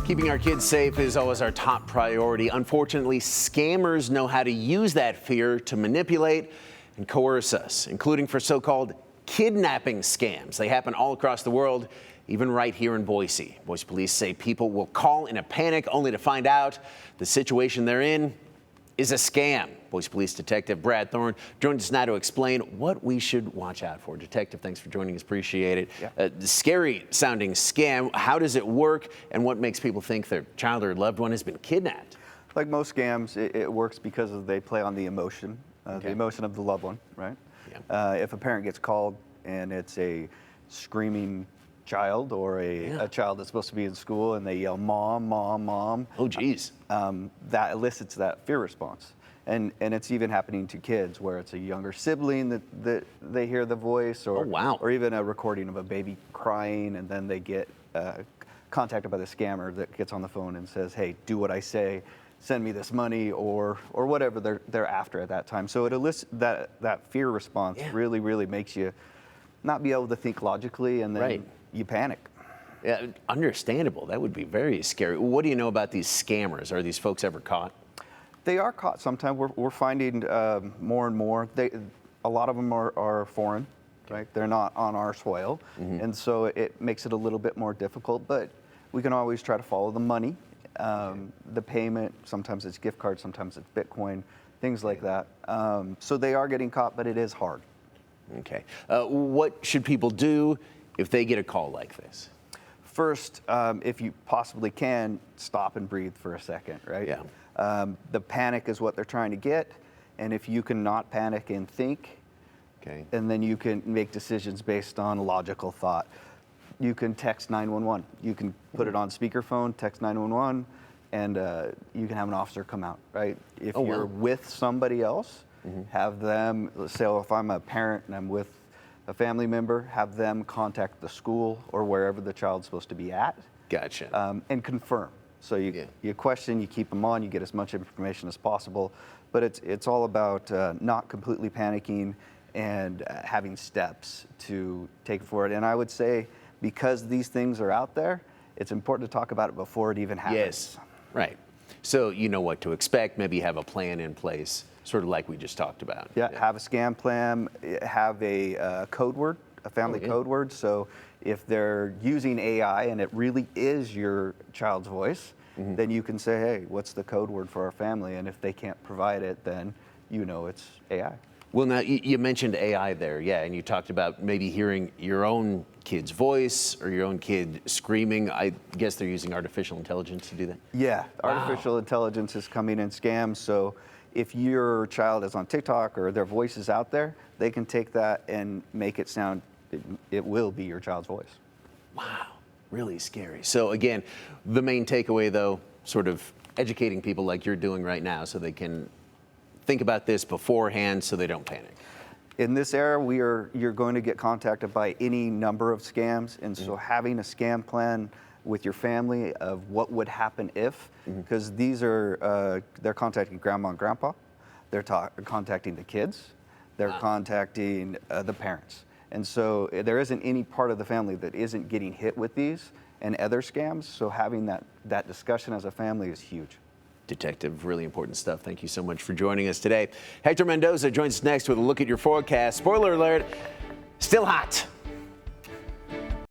Keeping our kids safe is always our top priority. Unfortunately, scammers know how to use that fear to manipulate and coerce us, including for so-called kidnapping scams. They happen all across the world, even right here in Boise. Boise police say people will call in a panic only to find out the situation they're in is a scam. Boise Police Detective Brad Thorne joins us now to explain what we should watch out for. Detective, thanks for joining us. Appreciate it. Yeah. Scary sounding scam. How does it work, and what makes people think their child or loved one has been kidnapped? Like most scams, it works because they play on the emotion of the loved one, right? Yeah. If a parent gets called and it's a screaming child or a child that's supposed to be in school and they yell, "Mom, Mom, Mom." Oh, geez. That elicits that fear response. And it's even happening to kids where it's a younger sibling that they hear the voice, or, Oh, wow. or even a recording of a baby crying, and then they get contacted by the scammer that gets on the phone and says, "Hey, do what I say, send me this money," or whatever they're after at that time. So it elicits that fear response. Really makes you not be able to think logically, and then you panic. Yeah, understandable. That would be very scary. What do you know about these scammers? Are these folks ever caught? They are caught sometimes. We're finding more and more. A lot of them are foreign, right? They're not on our soil, and so it makes it a little bit more difficult. But we can always try to follow the money, the payment. Sometimes it's gift cards, sometimes it's Bitcoin, things like that. So they are getting caught, but it is hard. Okay. What should people do if they get a call like this? First, if you possibly can, stop and breathe for a second, right? Yeah. The panic is what they're trying to get, and if you can not panic and think, and then you can make decisions based on logical thought. You can text 911. You can put it on speakerphone, text 911, and you can have an officer come out, right? If you're with somebody else, have them, let's say if I'm a parent and I'm with a family member, have them contact the school or wherever the child's supposed to be at. Gotcha. And confirm. So you question, you keep them on, you get as much information as possible, but it's all about not completely panicking and having steps to take forward. And I would say, because these things are out there, it's important to talk about it before it even happens. Yes, right. So you know what to expect, maybe have a plan in place, sort of like we just talked about. Yeah, have a scam plan, have a code word, a family code word. So if they're using AI and it really is your child's voice, then you can say, "Hey, what's the code word for our family?" And if they can't provide it, then you know it's AI. Well, now you mentioned AI there, and you talked about maybe hearing your own kid's voice or your own kid screaming. I guess they're using artificial intelligence to do that? Yeah, artificial intelligence is coming in scams. So if your child is on TikTok or their voice is out there, they can take that and make it sound, it will be your child's voice. Wow, really scary. So again, the main takeaway though, sort of educating people like you're doing right now so they can think about this beforehand so they don't panic. In this era, you're going to get contacted by any number of scams, and so having a scam plan with your family of what would happen if, because these are, they're contacting grandma and grandpa, they're contacting the kids, they're contacting the parents. And so there isn't any part of the family that isn't getting hit with these and other scams, so having that discussion as a family is huge. Detective, really important stuff. Thank you so much for joining us today. Hector Mendoza joins us next with a look at your forecast. Spoiler alert, still hot.